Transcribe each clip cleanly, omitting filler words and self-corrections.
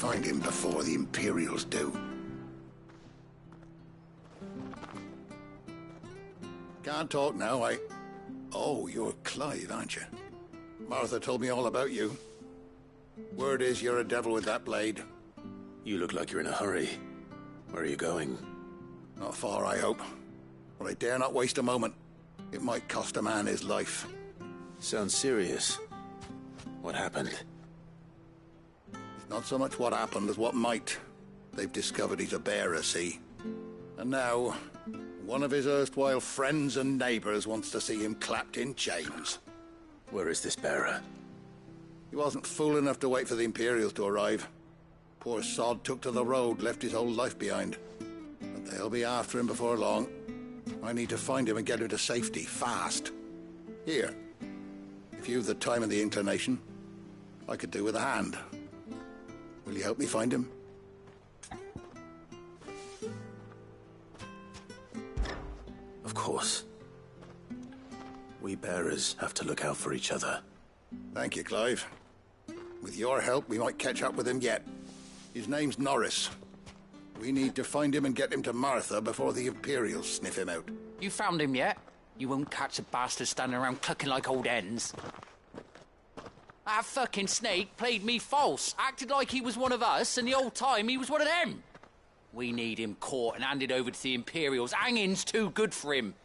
find him before the Imperials do. Can't talk now, Oh, you're Clive, aren't you? Martha told me all about you. Word is you're a devil with that blade. You look like you're in a hurry. Where are you going? Not far, I hope. But I dare not waste a moment. It might cost a man his life. Sounds serious. What happened? It's not so much what happened as what might. They've discovered he's a bearer, see? And now, one of his erstwhile friends and neighbors wants to see him clapped in chains. Where is this bearer? He wasn't fool enough to wait for the Imperials to arrive. Poor sod took to the road, left his whole life behind. But they'll be after him before long. I need to find him and get him to safety, fast. Here, if you've the time and the inclination, I could do with a hand. Will you help me find him? Of course. We bearers have to look out for each other. Thank you, Clive. With your help, we might catch up with him yet. His name's Norris. We need to find him and get him to Martha before the Imperials sniff him out. You found him yet? You won't catch a bastard standing around clucking like old hens. That fucking snake played me false, acted like he was one of us, and the whole time he was one of them. We need him caught and handed over to the Imperials. Hanging's too good for him.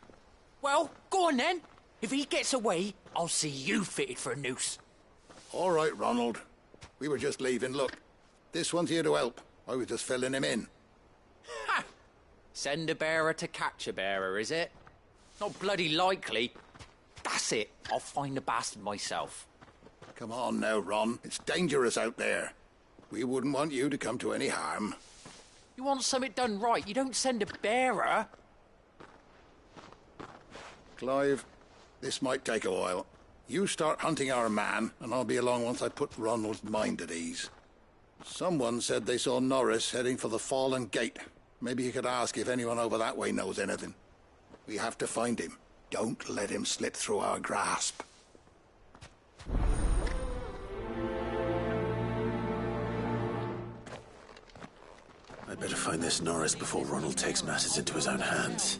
Well, go on then. If he gets away, I'll see you fitted for a noose. All right, Ronald. We were just leaving. Look, this one's here to help. I was just filling him in. Ha! Send a bearer to catch a bearer, is it? Not bloody likely. That's it. I'll find the bastard myself. Come on now, Ron. It's dangerous out there. We wouldn't want you to come to any harm. You want something done right, you don't send a bearer. Clive, this might take a while. You start hunting our man, and I'll be along once I put Ronald's mind at ease. Someone said they saw Norris heading for the Fallen Gate. Maybe you could ask if anyone over that way knows anything. We have to find him. Don't let him slip through our grasp. I'd better find this Norris before Ronald takes matters into his own hands.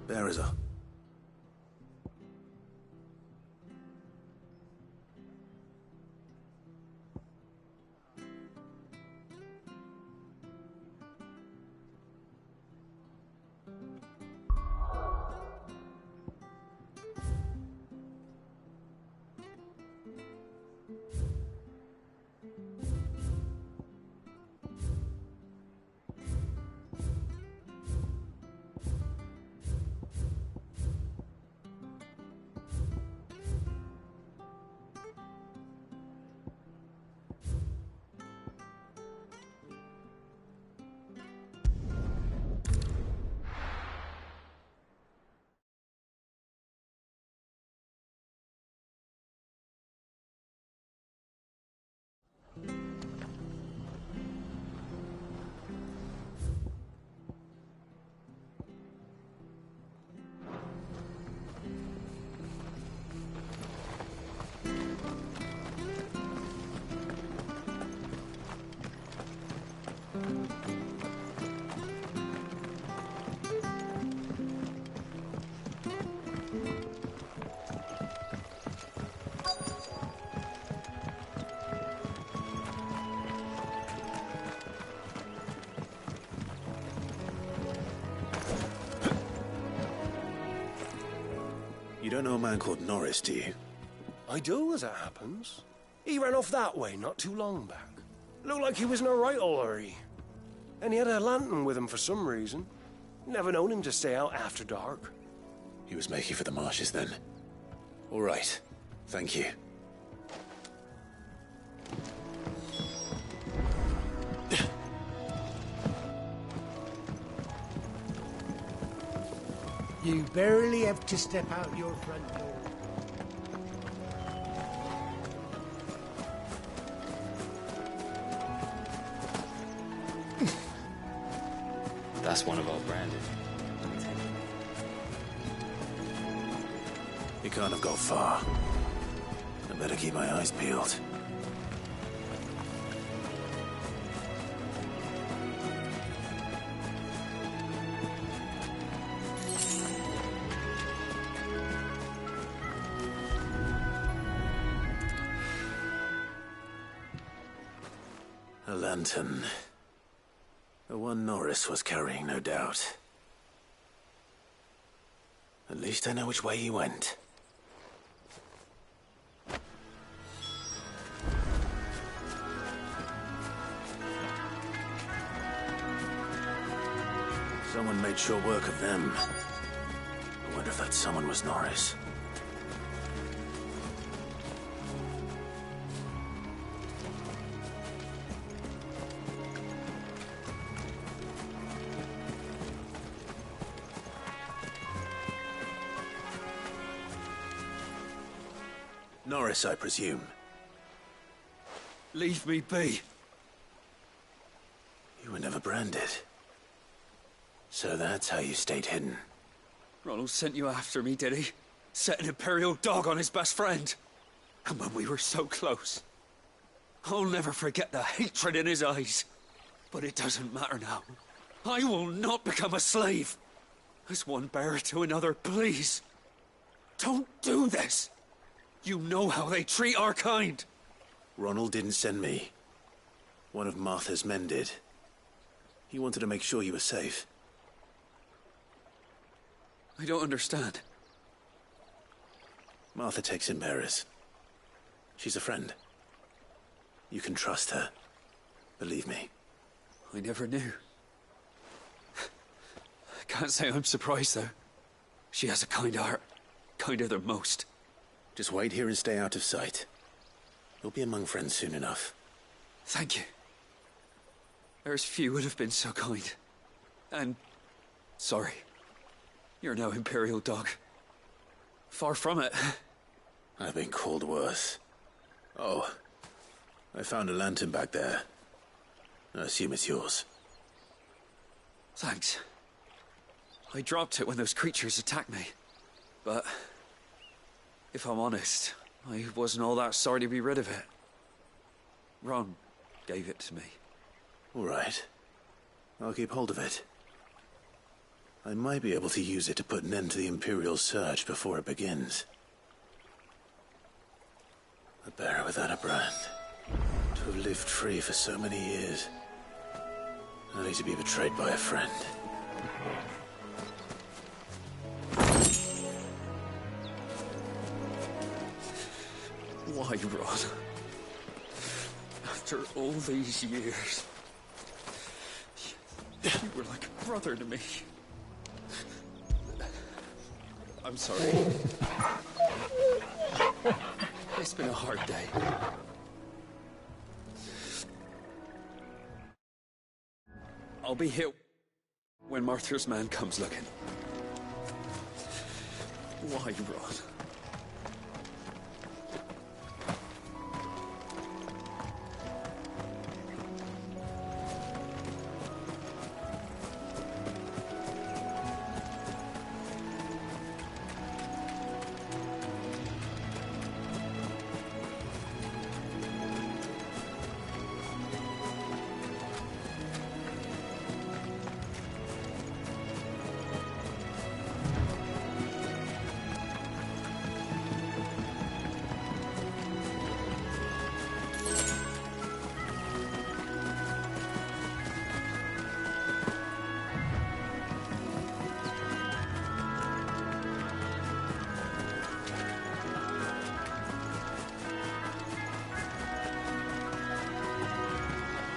Bearers are... You don't know a man called Norris, do you? I do, as it happens. He ran off that way not too long back. Looked like he was in a right old hurry. And he had a lantern with him for some reason. Never known him to stay out after dark. He was making for the marshes then. All right. Thank you. You barely have to step out your front door. That's one of our branded. He can't have got far. I better keep my eyes peeled. lantern. The one Norris was carrying, no doubt. At least I know which way he went. Someone made short work of them. I wonder if that someone was Norris. Norris, I presume. Leave me be. You were never branded. So that's how you stayed hidden. Ronald sent you after me, did he? Set an Imperial dog on his best friend. And when we were so close. I'll never forget the hatred in his eyes. But it doesn't matter now. I will not become a slave. As one bearer to another, please. Don't do this. You know how they treat our kind. Ronald didn't send me. One of Martha's men did. He wanted to make sure you were safe. I don't understand. Martha takes in bearers. She's a friend. You can trust her. Believe me. I never knew. I can't say I'm surprised, though. She has a kind heart. Kinder than most. Just wait here and stay out of sight. You'll be among friends soon enough. Thank you. There's few would have been so kind. And... sorry. You're no Imperial dog. Far from it. I've been called worse. Oh, I found a lantern back there. I assume it's yours. Thanks. I dropped it when those creatures attacked me. But... if I'm honest, I wasn't all that sorry to be rid of it. Ron gave it to me. All right. I'll keep hold of it. I might be able to use it to put an end to the Imperial search before it begins. A bearer without a brand. To have lived free for so many years. Only to be betrayed by a friend. Why, Ron? After all these years... you were like a brother to me. I'm sorry. It's been a hard day. I'll be here when Martha's man comes looking. Why, Ron?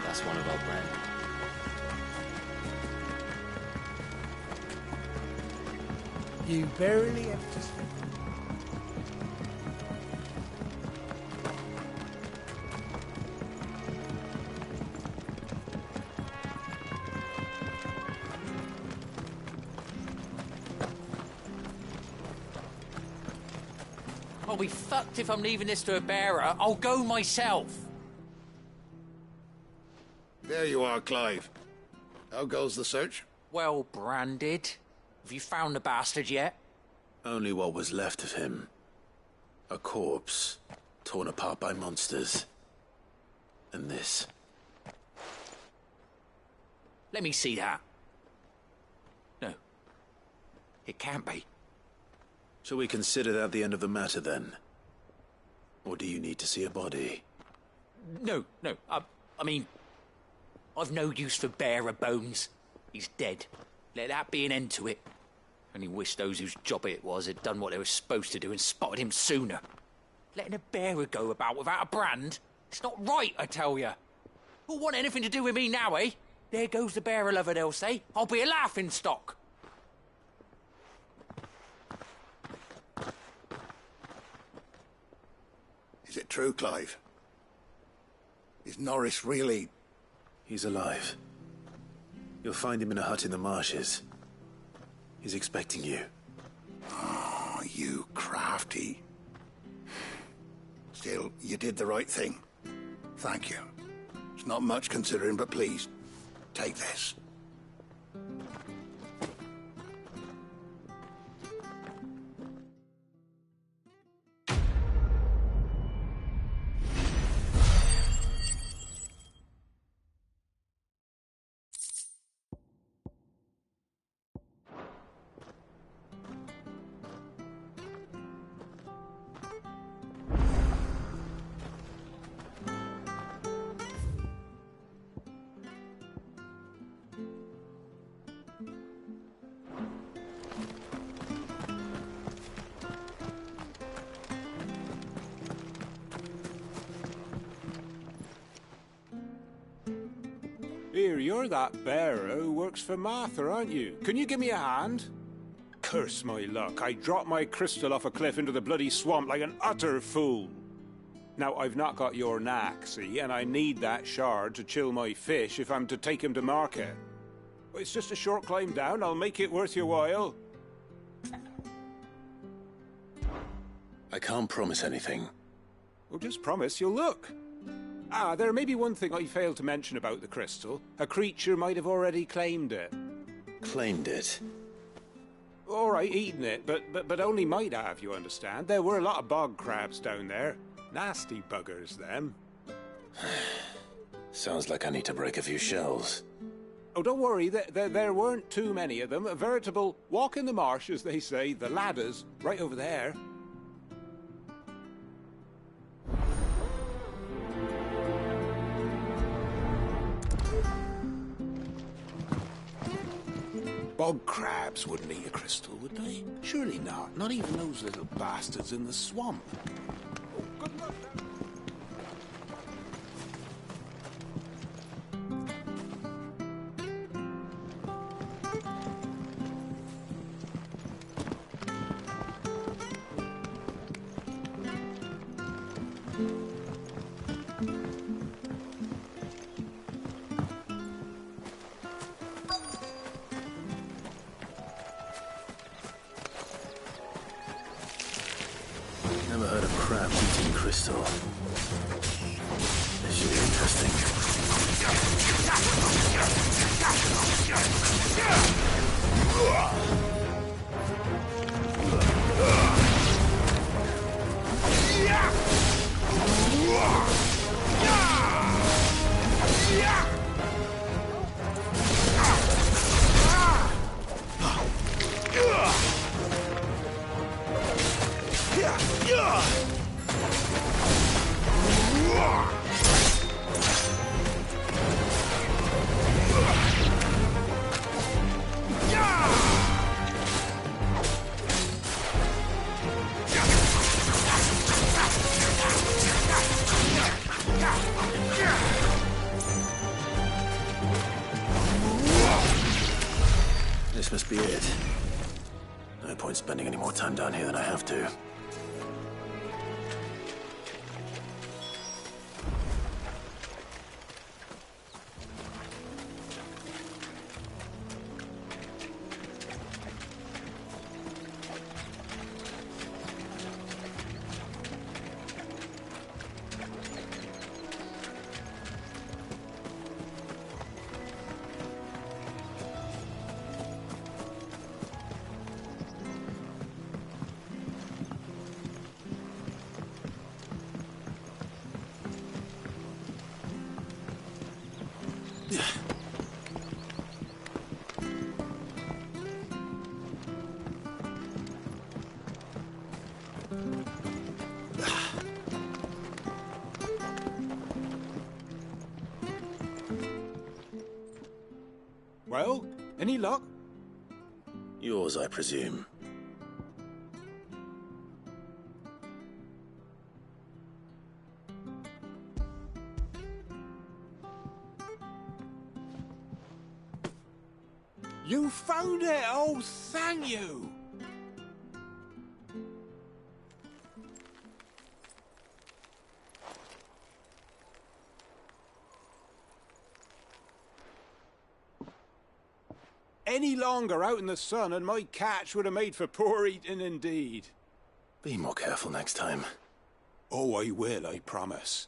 That's one of our brand. You barely have to step. I'll be fucked if I'm leaving this to a bearer. I'll go myself. There you are, Clive. How goes the search? Well branded. Have you found the bastard yet? Only what was left of him. A corpse, torn apart by monsters. And this. Let me see that. No. It can't be. Shall we consider that the end of the matter, then? Or do you need to see a body? No. I mean, I've no use for bearer bones. He's dead. Let that be an end to it. Only wish those whose job it was had done what they were supposed to do and spotted him sooner. Letting a bearer go about without a brand? It's not right, I tell you. Who'll want anything to do with me now, eh? There goes the bearer lover, they'll say. I'll be a laughing stock. Is it true, Clive? Is Norris really... He's alive. You'll find him in a hut in the marshes. He's expecting you. Oh, you crafty. Still, you did the right thing. Thank you. It's not much considering, but please, take this. Here, you're that bearer who works for Martha, aren't you? Can you give me a hand? Curse my luck, I dropped my crystal off a cliff into the bloody swamp like an utter fool. Now, I've not got your knack, see, and I need that shard to chill my fish if I'm to take him to market. It's just a short climb down, I'll make it worth your while. I can't promise anything. Well, just promise you'll look. Ah, there may be one thing I failed to mention about the crystal. A creature might have already claimed it. Claimed it? All right, eaten it, but only might have, you understand. There were a lot of bog crabs down there. Nasty buggers, them. Sounds like I need to break a few shells. Oh, don't worry, there weren't too many of them. A veritable walk in the marsh, as they say. The ladders, right over there. Bog crabs wouldn't eat a crystal, would they? Surely not. Not even those little bastards in the swamp. Oh, good luck. Never heard of crab eating crystal. This should be interesting. This must be it. No point spending any more time down here than I have to. Well, any luck? Yours, I presume. You found it! Oh, thank you! Any longer out in the sun and my catch would have made for poor eating indeed. Be more careful next time. Oh, I will, I promise.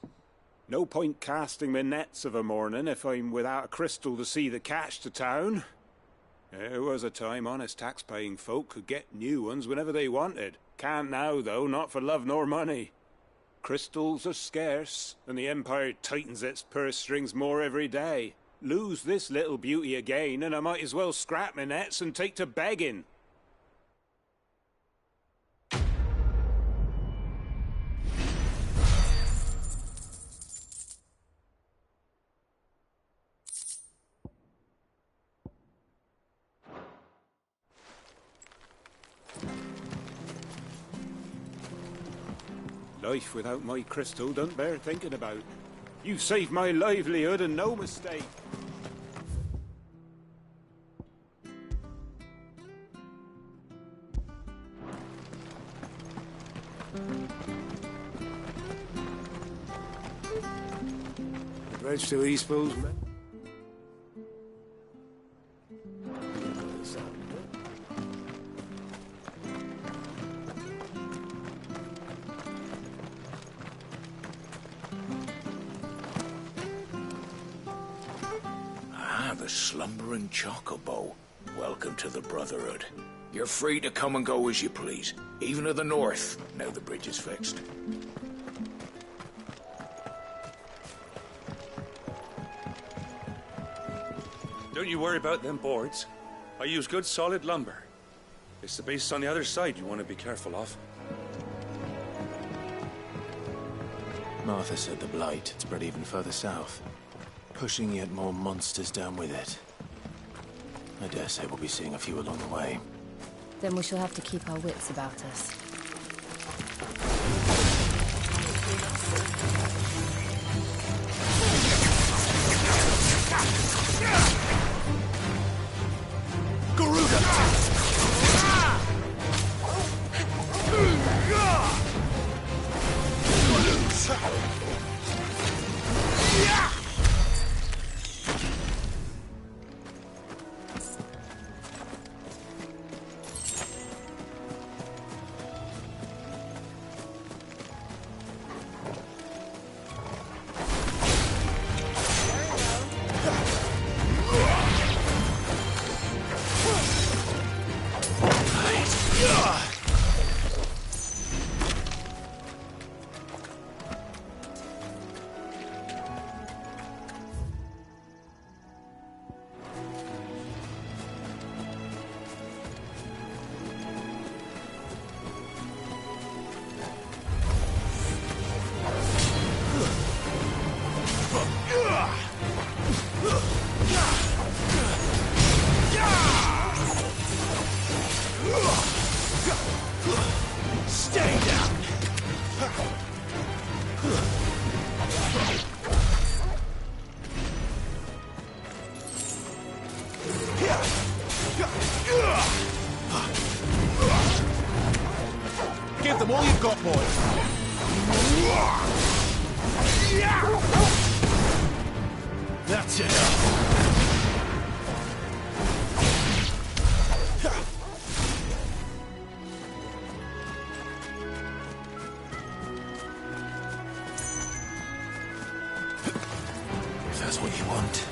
No point casting my nets of a morning if I'm without a crystal to see the catch to town. There was a time honest tax-paying folk could get new ones whenever they wanted. Can't now, though, not for love nor money. Crystals are scarce, and the Empire tightens its purse strings more every day. Lose this little beauty again, and I might as well scrap my nets and take to begging. Life without my crystal don't bear thinking about. You've saved my livelihood and no mistake. Bridge to Eastpool's, man. The slumbering chocobo. Welcome to the Brotherhood. You're free to come and go as you please, even to the north, now the bridge is fixed. Don't you worry about them boards. I use good solid lumber. It's the base on the other side you want to be careful of. Martha said the blight spread even further south, pushing yet more monsters down with it. I dare say we'll be seeing a few along the way. Then we shall have to keep our wits about us. Give them all you've got, boys. That's it. If that's what you want.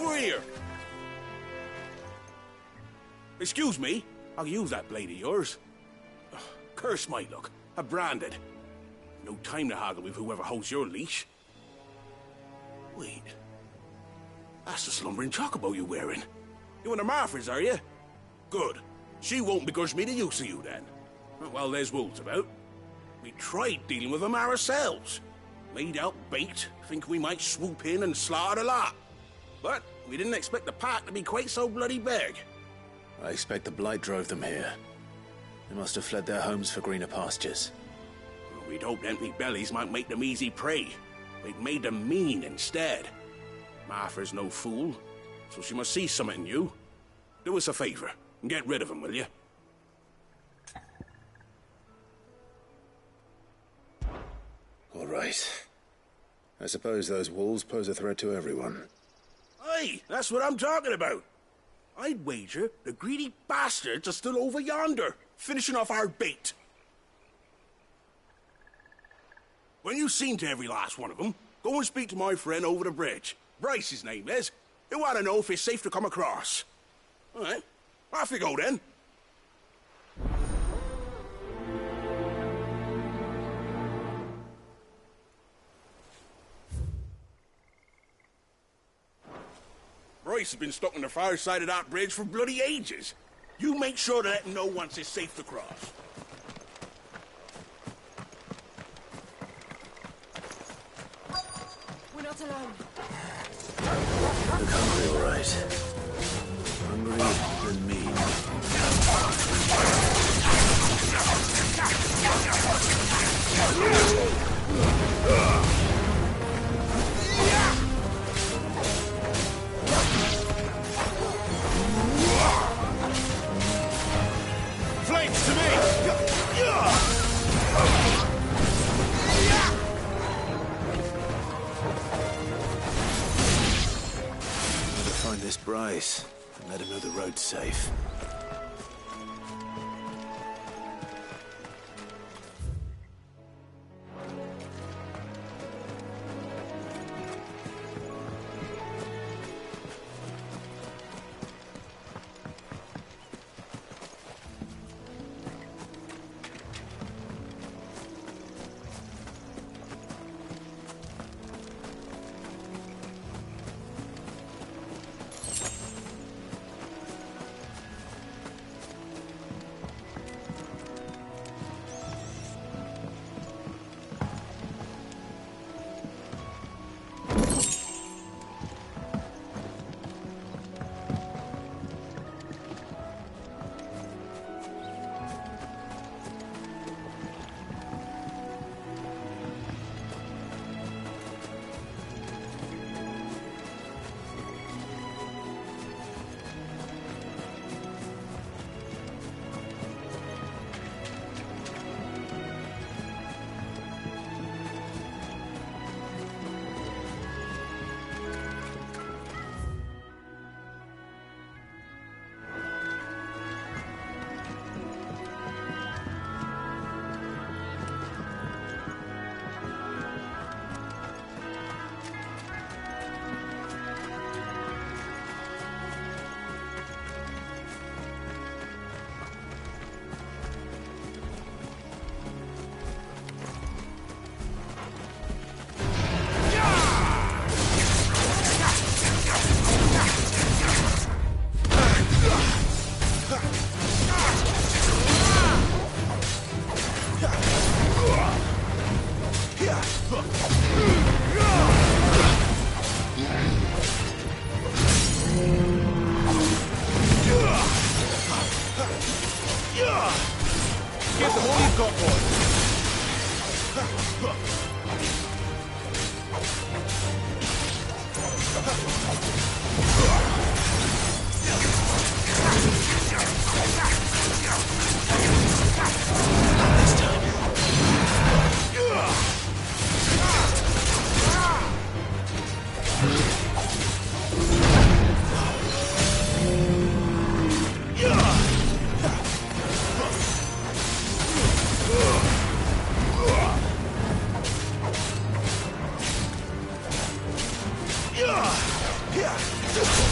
over here! Excuse me, I'll use that blade of yours. Ugh, curse my luck, I'm branded. No time to haggle with whoever holds your leash. Wait, that's the slumbering chocobo you're wearing. You one of Martha's, are you? Good. She won't begrudge me the use of you then. Well, there's wolves about. We tried dealing with them ourselves. Laid out bait, thinking we might swoop in and slaughter the lot. But we didn't expect the pack to be quite so bloody big. I expect the blight drove them here. They must have fled their homes for greener pastures. Well, we'd hoped empty bellies might make them easy prey. We'd made them mean instead. Martha's no fool, so she must see something in you. Do us a favor and get rid of them, will you? All right. I suppose those wolves pose a threat to everyone. Aye, that's what I'm talking about. I'd wager the greedy bastards are still over yonder, finishing off our bait. When you've seen to every last one of them, go and speak to my friend over the bridge. Bryce, his name is. He'll want to know if it's safe to come across. All right, off you go then. Bryce has been stuck on the far side of that bridge for bloody ages. You make sure to let him know once it's safe to cross. We're not alone. Look hungry, all right. Hungry and mean. Flames to me! Find this Bryce and let him know the road's safe. Get them all you've got, boy. Yeah!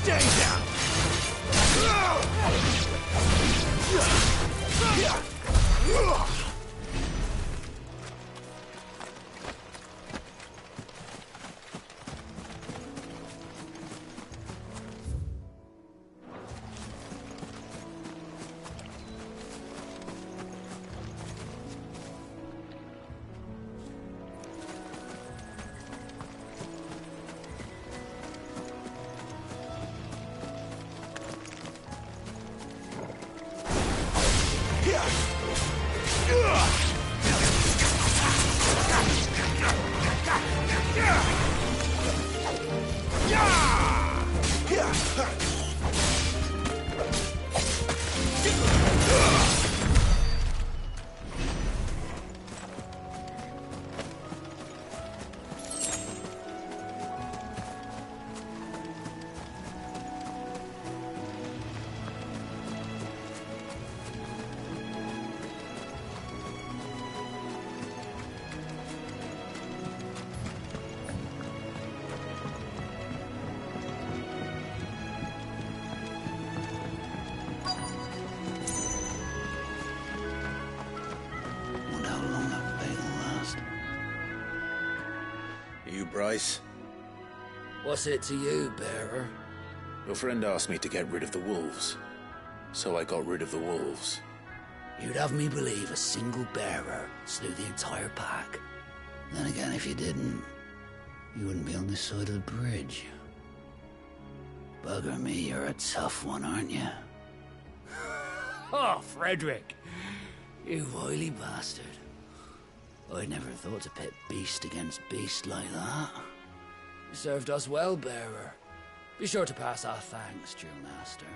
Stay down! Bryce? What's it to you, bearer? Your friend asked me to get rid of the wolves, so I got rid of the wolves. You'd have me believe a single bearer slew the entire pack. Then again, if you didn't, you wouldn't be on this side of the bridge. Bugger me, you're a tough one, aren't you? Oh, Frederick! You wily bastard. I'd never thought to pit beast against beast like that. You served us well, bearer. Be sure to pass our thanks, true master.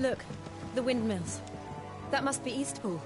Look, the windmills. That must be Eastpool.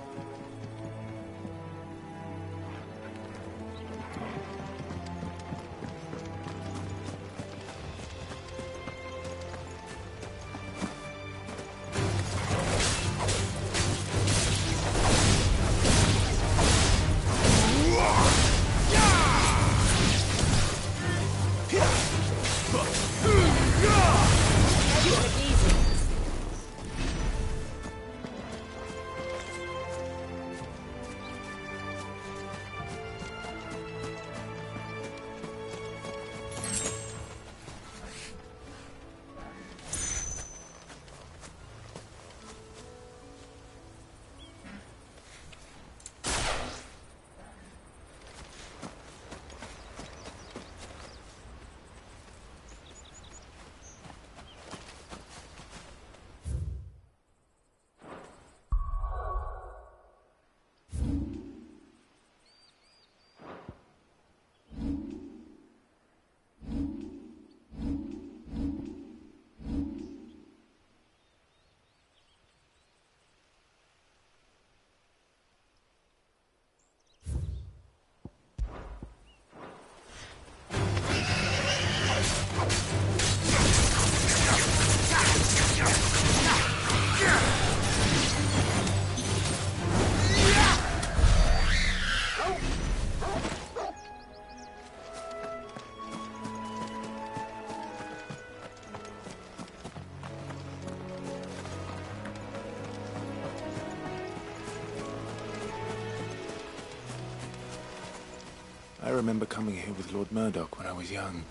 I remember coming here with Lord Murdoch when I was young.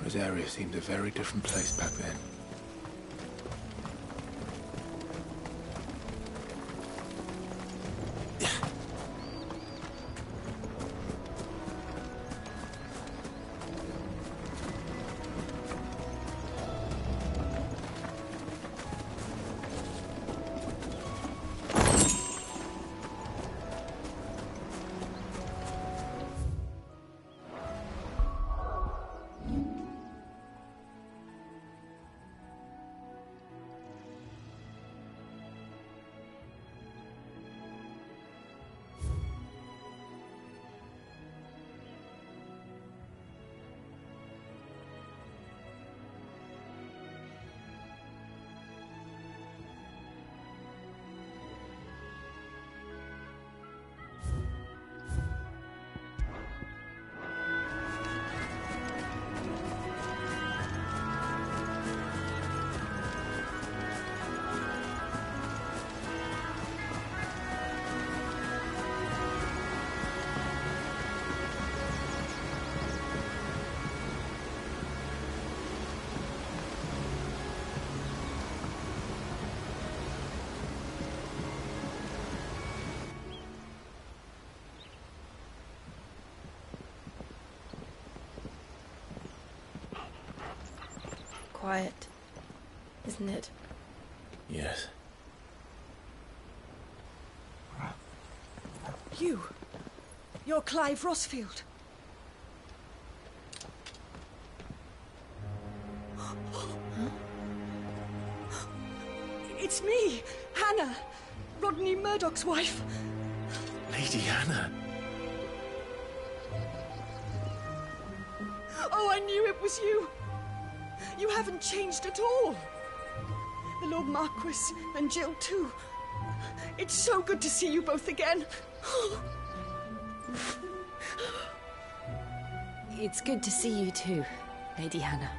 Rosaria seemed a very different place back then. quiet, isn't it? Yes. You're Clive Rossfield. It's me, Hannah, Rodney Murdoch's wife. Lady Hannah. Oh, I knew it was you. You haven't changed at all. The Lord Marquis and Jill too. It's so good to see you both again. It's good to see you too, Lady Hannah.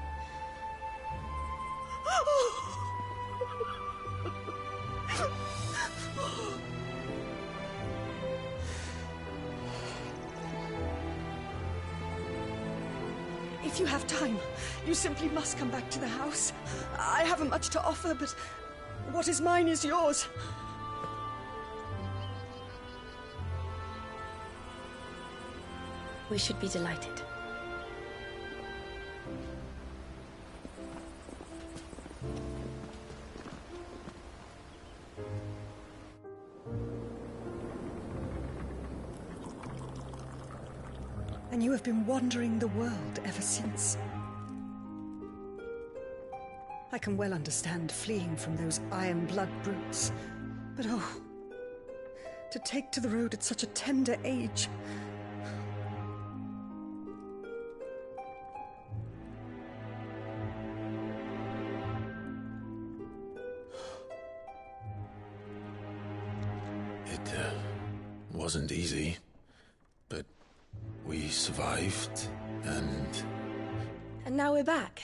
If you have time, you simply must come back to the house. I haven't much to offer, but what is mine is yours. We should be delighted. And you have been wandering the world ever since. I can well understand fleeing from those iron blood brutes. But oh, to take to the road at such a tender age. It wasn't easy, but we survived, and... And now we're back.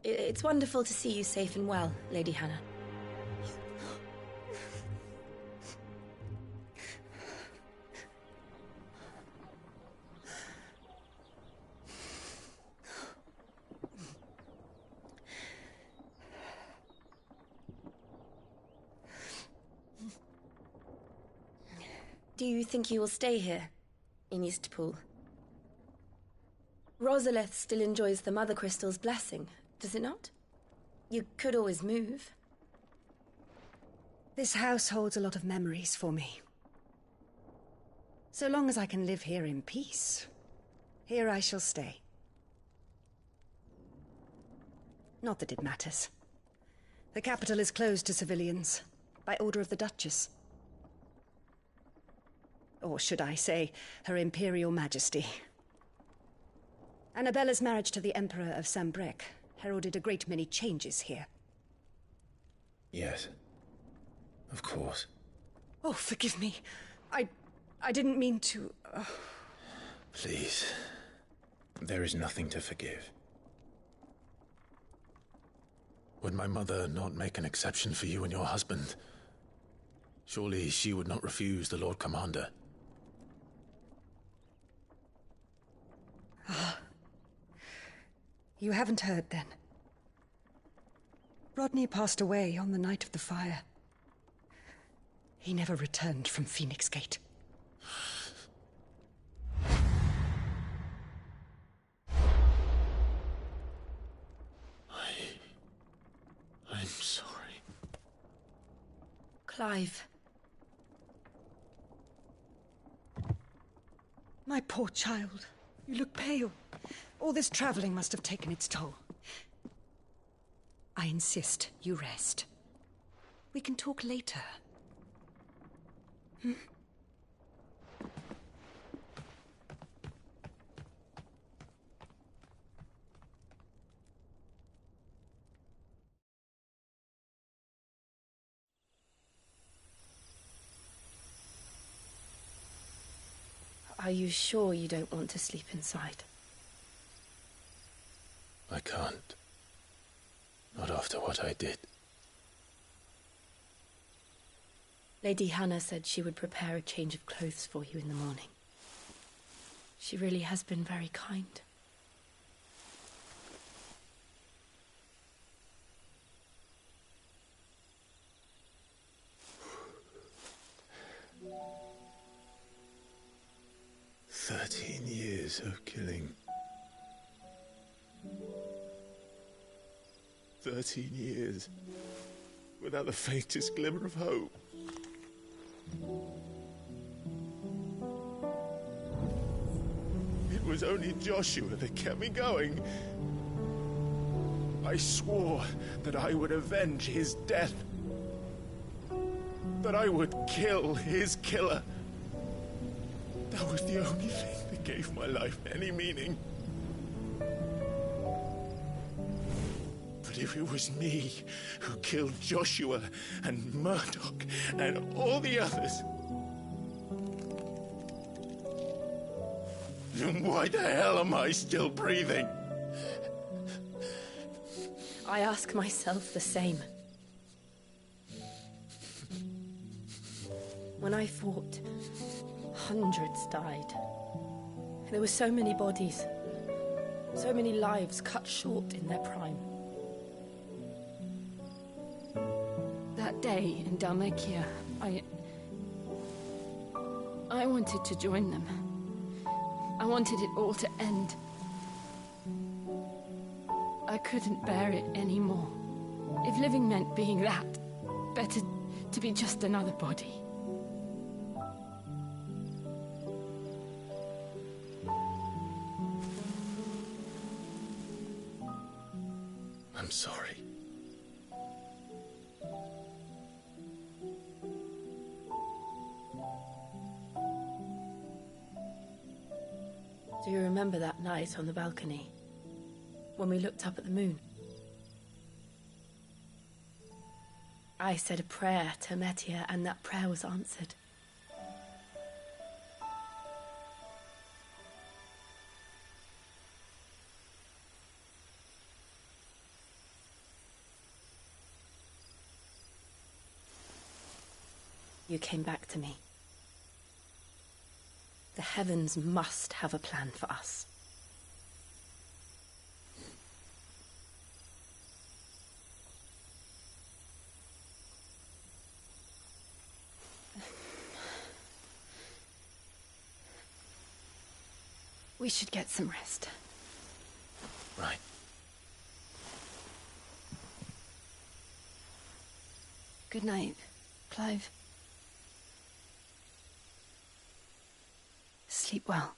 It's wonderful to see you safe and well, Lady Hannah. Do you think you will stay here, in Eastpool? Rosalith still enjoys the Mother Crystal's blessing, does it not? You could always move. This house holds a lot of memories for me. So long as I can live here in peace, here I shall stay. Not that it matters. The capital is closed to civilians, by order of the Duchess. Or should I say, Her Imperial Majesty. Annabella's marriage to the Emperor of Sambrec heralded a great many changes here. Yes. Of course. Oh, forgive me. I didn't mean to... Please. There is nothing to forgive. Would my mother not make an exception for you and your husband? Surely she would not refuse the Lord Commander. You haven't heard, then. Rodney passed away on the night of the fire. He never returned from Phoenix Gate. I'm sorry. Clive. My poor child. You look pale. All this traveling must have taken its toll. I insist you rest. We can talk later. Hmm? Are you sure you don't want to sleep inside? I can't. Not after what I did. Lady Hannah said she would prepare a change of clothes for you in the morning. She really has been very kind. "13 years of killing. 13 years, without the faintest glimmer of hope. It was only Joshua that kept me going. I swore that I would avenge his death. That I would kill his killer. That was the only thing that gave my life any meaning. But if it was me who killed Joshua and Murdoch and all the others, then why the hell am I still breathing? I ask myself the same. When I fought, hundreds died. There were so many bodies, so many lives cut short in their prime. That day in Dalmacia, I wanted to join them. I wanted it all to end. I couldn't bear it anymore. If living meant being that, better to be just another body. I'm sorry. Do you remember that night on the balcony, when we looked up at the moon? I said a prayer to Metia, and that prayer was answered. You came back to me. The heavens must have a plan for us. We should get some rest. Right. Good night, Clive. Sleep well.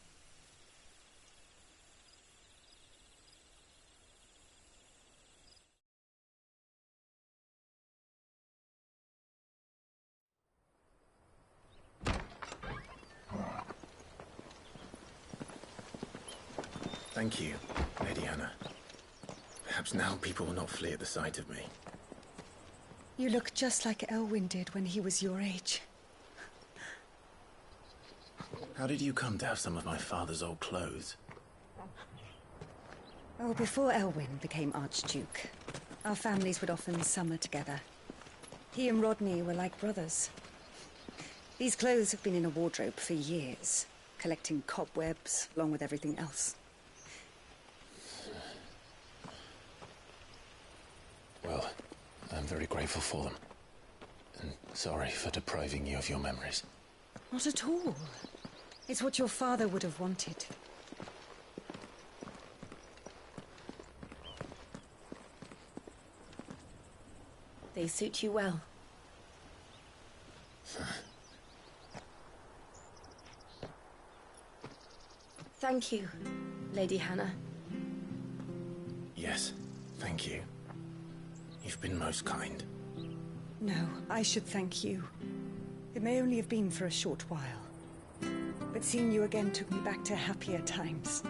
Thank you, Lady Hannah. Perhaps now people will not flee at the sight of me. You look just like Elwyn did when he was your age. How did you come to have some of my father's old clothes? Oh, before Elwyn became Archduke, our families would often summer together. He and Rodney were like brothers. These clothes have been in a wardrobe for years, collecting cobwebs along with everything else. Well, I'm very grateful for them. And sorry for depriving you of your memories. Not at all. It's what your father would have wanted. They suit you well. Thank you, Lady Hannah. Yes, thank you. You've been most kind. No, I should thank you. It may only have been for a short while, but seeing you again took me back to happier times.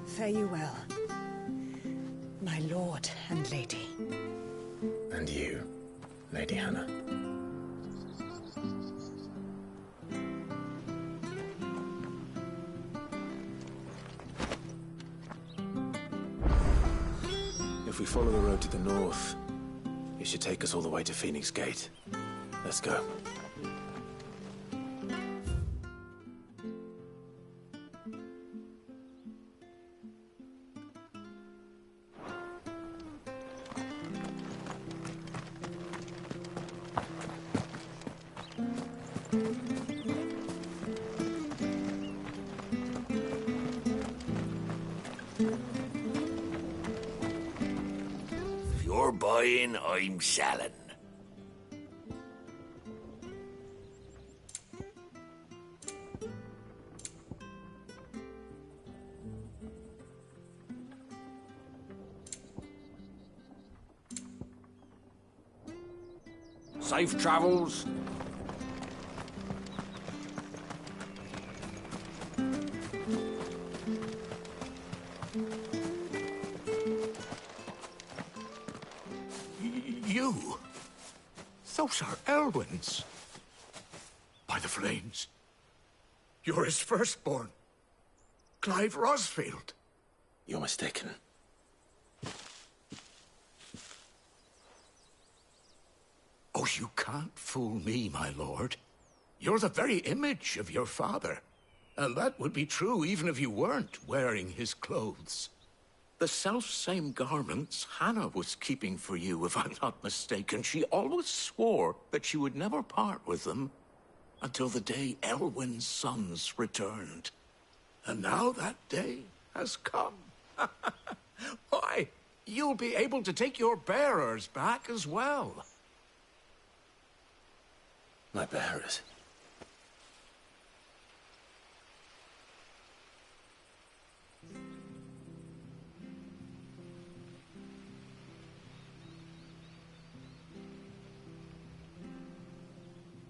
Fare you well, my lord and lady. And you, Lady Hannah. If we follow the road to the north, it should take us all the way to Phoenix Gate. Let's go. buying, I'm selling. Safe travels. You? Those are Elwyn's. By the flames. You're his firstborn. Clive Rosfield. You're mistaken. Oh, you can't fool me, my lord. You're the very image of your father. And that would be true even if you weren't wearing his clothes. The self-same garments Hannah was keeping for you, if I'm not mistaken. She always swore that she would never part with them until the day Elwyn's sons returned. And now that day has come. Why, you'll be able to take your bearers back as well. My bearers?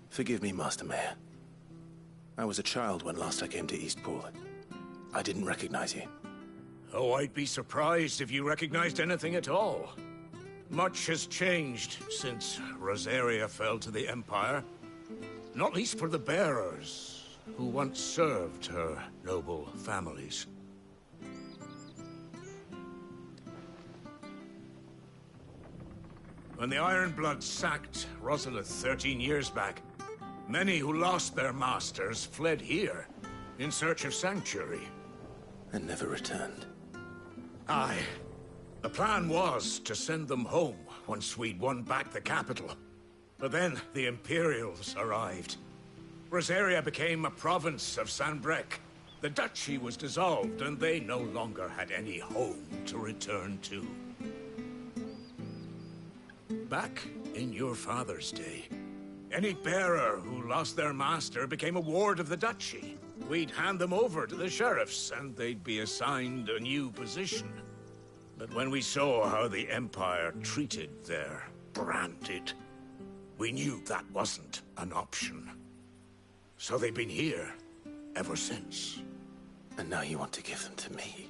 Forgive me, Master Mayor. I was a child when last I came to Eastpool. I didn't recognize you. Oh, I'd be surprised if you recognized anything at all. Much has changed since Rosaria fell to the Empire. Not least for the bearers, who once served her noble families. When the Ironbloods sacked Rosalith 13 years back, many who lost their masters fled here in search of sanctuary. And never returned. Aye. The plan was to send them home once we'd won back the capital. But then the Imperials arrived. Rosaria became a province of Sanbreque. The duchy was dissolved, and they no longer had any home to return to. Back in your father's day, any bearer who lost their master became a ward of the duchy. We'd hand them over to the sheriffs, and they'd be assigned a new position. But when we saw how the Empire treated their branded, we knew that wasn't an option. So they've been here ever since. And now you want to give them to me?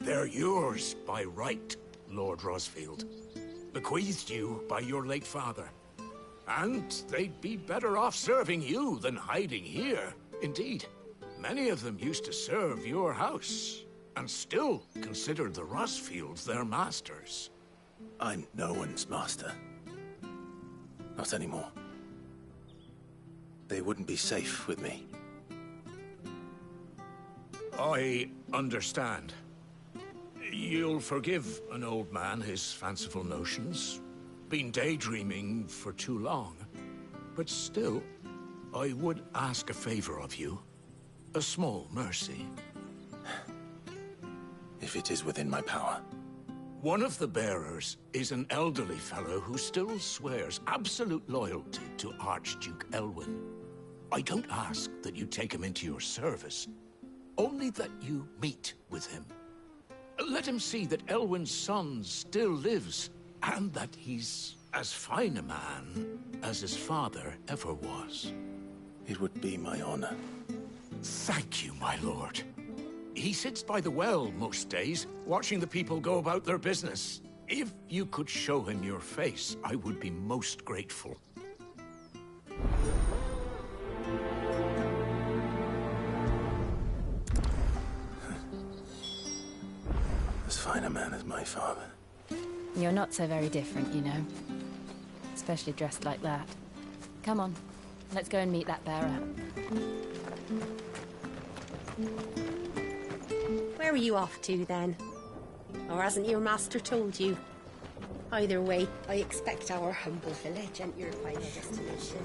They're yours by right, Lord Rosfield. Bequeathed you by your late father. And they'd be better off serving you than hiding here. Indeed, many of them used to serve your house, and still considered the Rosfields their masters. I'm no one's master. Not anymore. They wouldn't be safe with me. I understand. You'll forgive an old man his fanciful notions. Been daydreaming for too long. But still, I would ask a favor of you. A small mercy. If it is within my power. One of the bearers is an elderly fellow who still swears absolute loyalty to Archduke Elwyn. I don't ask that you take him into your service, only that you meet with him. Let him see that Elwyn's son still lives, and that he's as fine a man as his father ever was. It would be my honor. Thank you, my lord. He sits by the well most days, watching the people go about their business. If you could show him your face, I would be most grateful. As fine a man as my father. You're not so very different, you know. Especially dressed like that. Come on, let's go and meet that bearer. Where are you off to, then? Or hasn't your master told you? Either way, I expect our humble village and your final destination.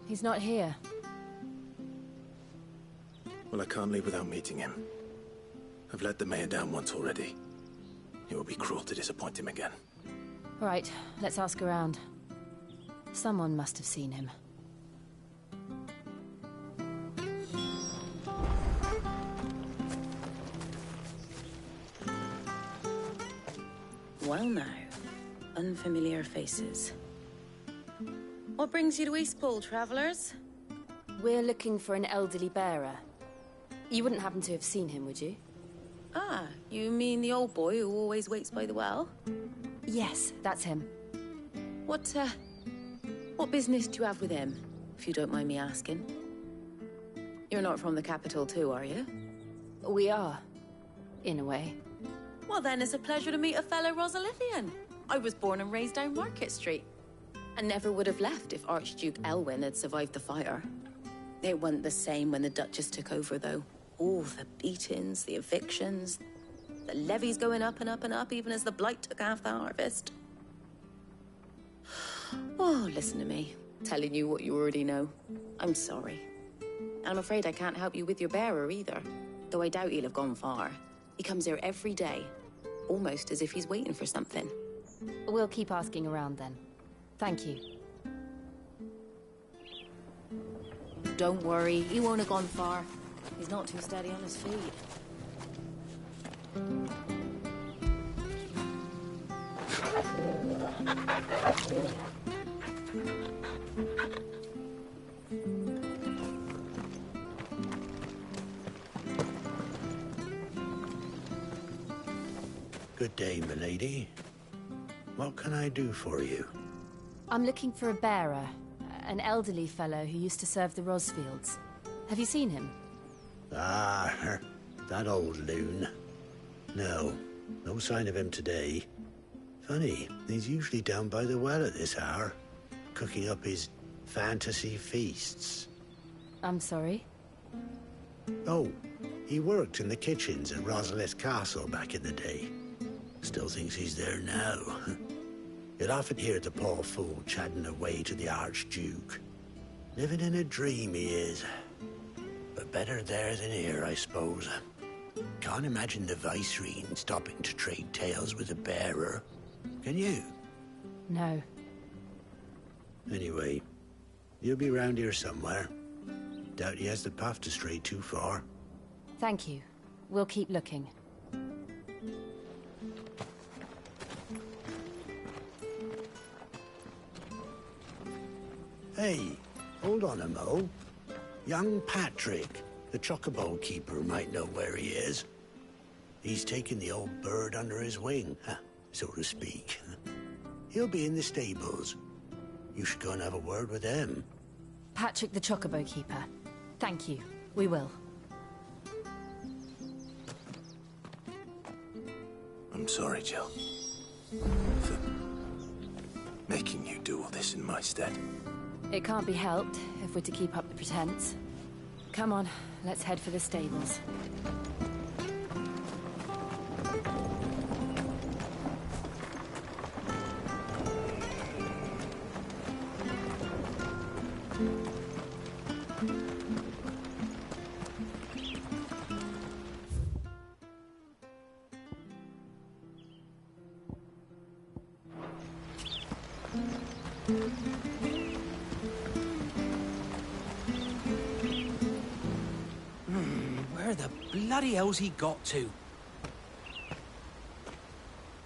He's not here. Well, I can't leave without meeting him. I've let the mayor down once already. It would be cruel to disappoint him again. Right, let's ask around. Someone must have seen him. Well now, unfamiliar faces. What brings you to Eastpool, travellers? We're looking for an elderly bearer. You wouldn't happen to have seen him, would you? Ah, you mean the old boy who always waits by the well? Yes, that's him. What business do you have with him, if you don't mind me asking? You're not from the capital too, are you? We are, in a way. Well then, it's a pleasure to meet a fellow Rosalithian. I was born and raised down Market Street. And never would have left if Archduke Elwyn had survived the fire. It wasn't the same when the Duchess took over, though. All the beatings, the evictions, the levies going up and up and up, even as the blight took half the harvest. Oh, listen to me, telling you what you already know. I'm sorry. And I'm afraid I can't help you with your bearer either, though I doubt he'll have gone far. He comes here every day, almost as if he's waiting for something. We'll keep asking around then. Thank you. Don't worry, he won't have gone far. He's not too steady on his feet. Good day, milady. What can I do for you? I'm looking for a bearer, an elderly fellow who used to serve the Rosfields. Have you seen him? Ah, that old loon. No sign of him today. Funny, he's usually down by the well at this hour, cooking up his fantasy feasts. I'm sorry? Oh, he worked in the kitchens at Rosalith Castle back in the day. Still thinks he's there now. You'd often hear the poor fool chatting away to the Archduke. Living in a dream he is. But better there than here, I suppose. Can't imagine the Viceroy stopping to trade tales with a bearer. Can you? No. Anyway, you'll be round here somewhere. Doubt he has the path to stray too far. Thank you. We'll keep looking. Hey, hold on a mo. Young Patrick, the chocobo keeper, might know where he is. He's taken the old bird under his wing, so to speak. He'll be in the stables. You should go and have a word with him. Patrick the chocobo keeper. Thank you. We will. I'm sorry, Jill. For making you do all this in my stead. It can't be helped if we're to keep up the pretense. Come on, let's head for the stables. Where the bloody hell's he got to?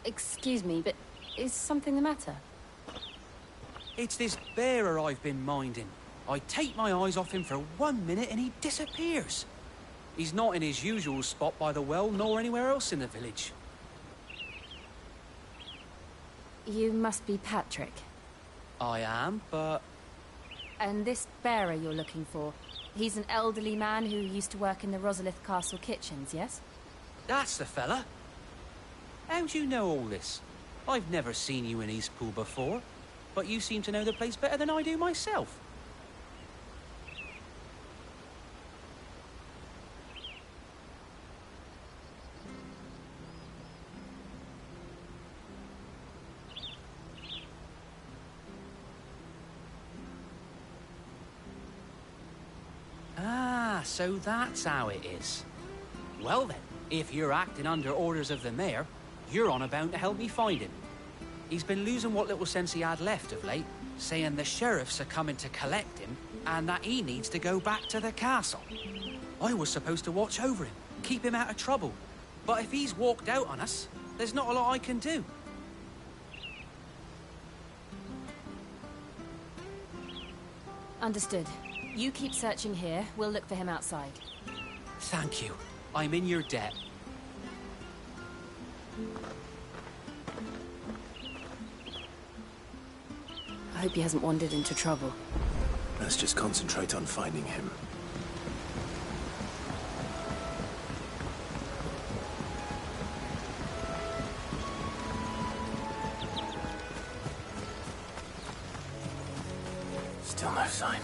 Excuse me, but is something the matter? It's this bearer I've been minding. I take my eyes off him for 1 minute and he disappears. He's not in his usual spot by the well, nor anywhere else in the village. You must be Patrick. I am, but... And this bearer you're looking for, he's an elderly man who used to work in the Rosalith Castle kitchens, yes? That's the fella. How do you know all this? I've never seen you in Eastpool before, but you seem to know the place better than I do myself. So that's how it is. Well then, if you're acting under orders of the mayor, you're on about to help me find him. He's been losing what little sense he had left of late, saying the sheriffs are coming to collect him and that he needs to go back to the castle. I was supposed to watch over him, keep him out of trouble. But if he's walked out on us, there's not a lot I can do. Understood. You keep searching here, we'll look for him outside. Thank you. I'm in your debt. I hope he hasn't wandered into trouble. Let's just concentrate on finding him. Still no sign.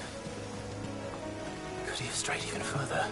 Could he have strayed even further?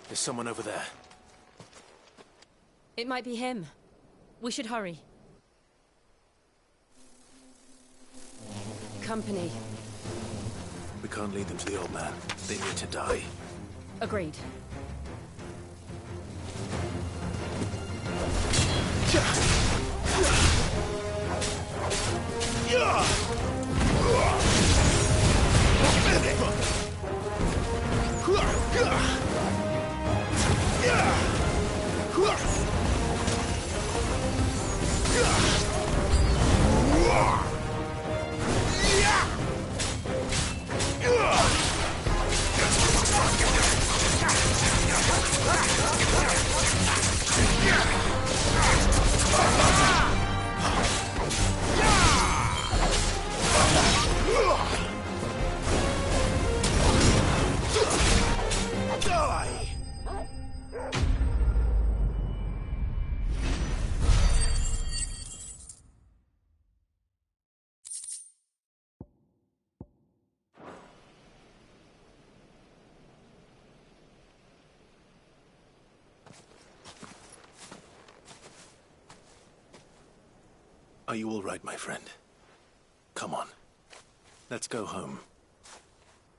There's someone over there. It might be him. We should hurry. Company. We can't lead them to the old man. They need to die. Agreed. Are you all right, my friend? Come on. Let's go home.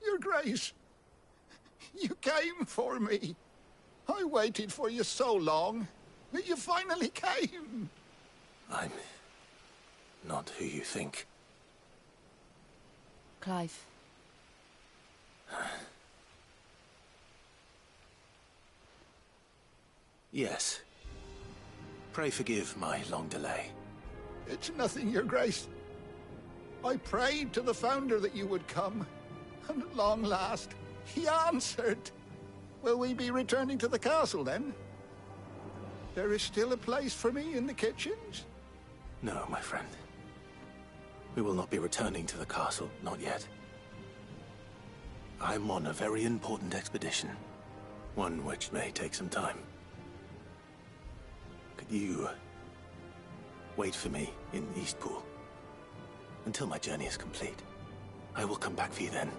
Your Grace, you came for me. I waited for you so long, but you finally came. I'm not who you think. Clive. Yes. Pray forgive my long delay. It's nothing, Your Grace. I prayed to the Founder that you would come, and at long last, he answered. Will we be returning to the castle, then? There is still a place for me in the kitchens? No, my friend. We will not be returning to the castle, not yet. I'm on a very important expedition. One which may take some time. Could you wait for me in Eastpool until my journey is complete? I will come back for you then.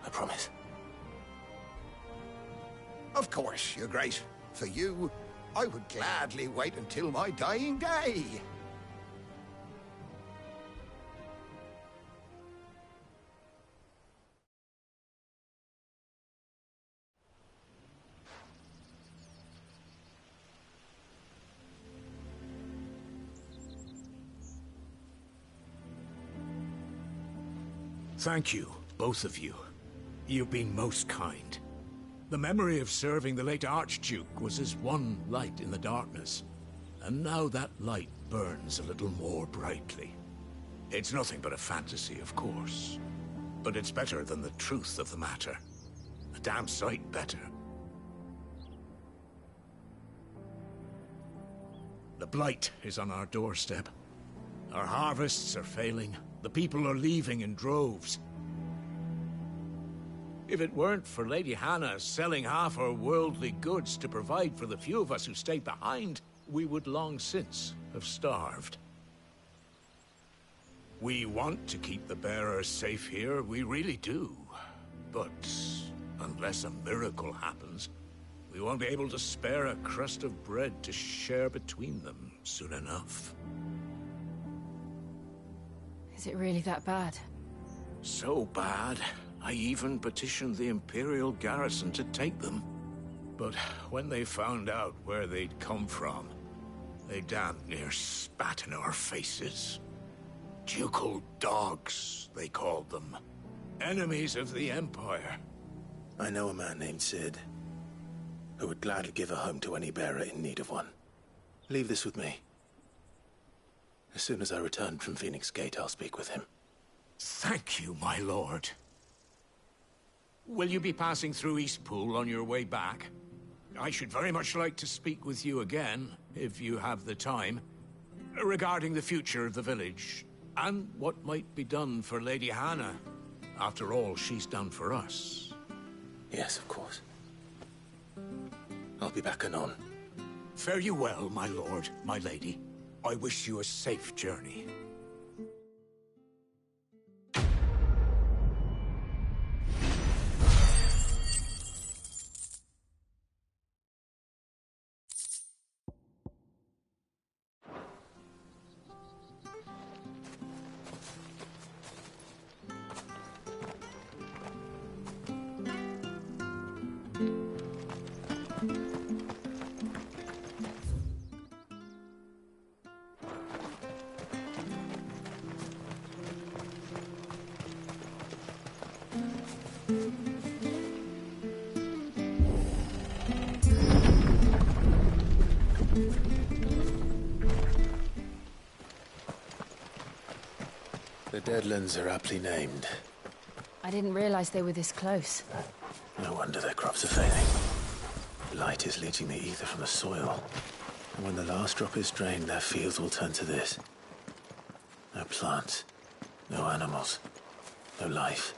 I promise. Of course, Your Grace. For you, I would gladly wait until my dying day. Thank you, both of you. You've been most kind. The memory of serving the late Archduke was as one light in the darkness, and now that light burns a little more brightly. It's nothing but a fantasy, of course, but it's better than the truth of the matter. A damn sight better. The blight is on our doorstep. Our harvests are failing, The people are leaving in droves. If it weren't for Lady Hannah selling half her worldly goods to provide for the few of us who stayed behind, we would long since have starved. We want to keep the bearers safe here, we really do. But unless a miracle happens, we won't be able to spare a crust of bread to share between them soon enough. Is it really that bad? So bad, I even petitioned the Imperial garrison to take them. But when they found out where they'd come from, they damn near spat in our faces. Ducal dogs, they called them. Enemies of the Empire. I know a man named Sid, who would gladly give a home to any bearer in need of one. Leave this with me. As soon as I return from Phoenix Gate, I'll speak with him. Thank you, my lord. Will you be passing through Eastpool on your way back? I should very much like to speak with you again, if you have the time, regarding the future of the village, and what might be done for Lady Hannah. After all she's done for us. Yes, of course. I'll be back anon. Fare you well, my lord, my lady. I wish you a safe journey. The Deadlands are aptly named. I didn't realize they were this close. No wonder their crops are failing. Light is leaching the ether from the soil. And when the last drop is drained, their fields will turn to this. No plants, no animals, no life.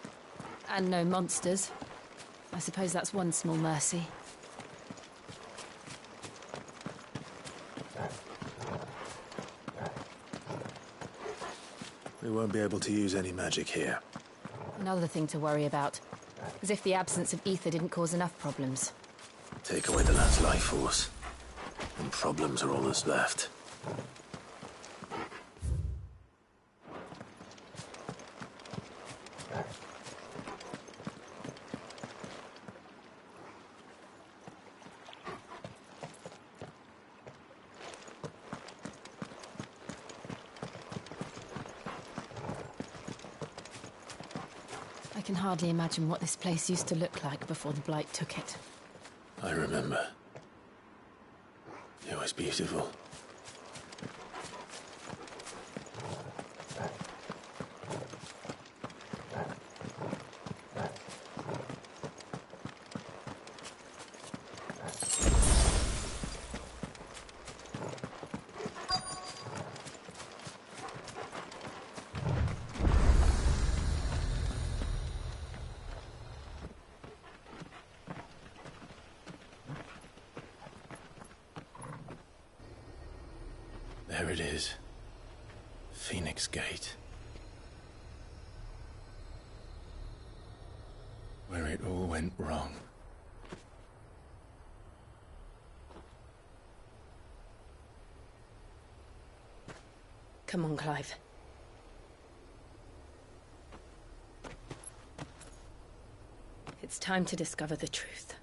And no monsters. I suppose that's one small mercy. We won't be able to use any magic here. Another thing to worry about. As if the absence of ether didn't cause enough problems. Take away the land's life force, and problems are all that's left. I can hardly imagine what this place used to look like before the Blight took it. I remember. It was beautiful. There it is. Phoenix Gate. Where it all went wrong. Come on, Clive. It's time to discover the truth.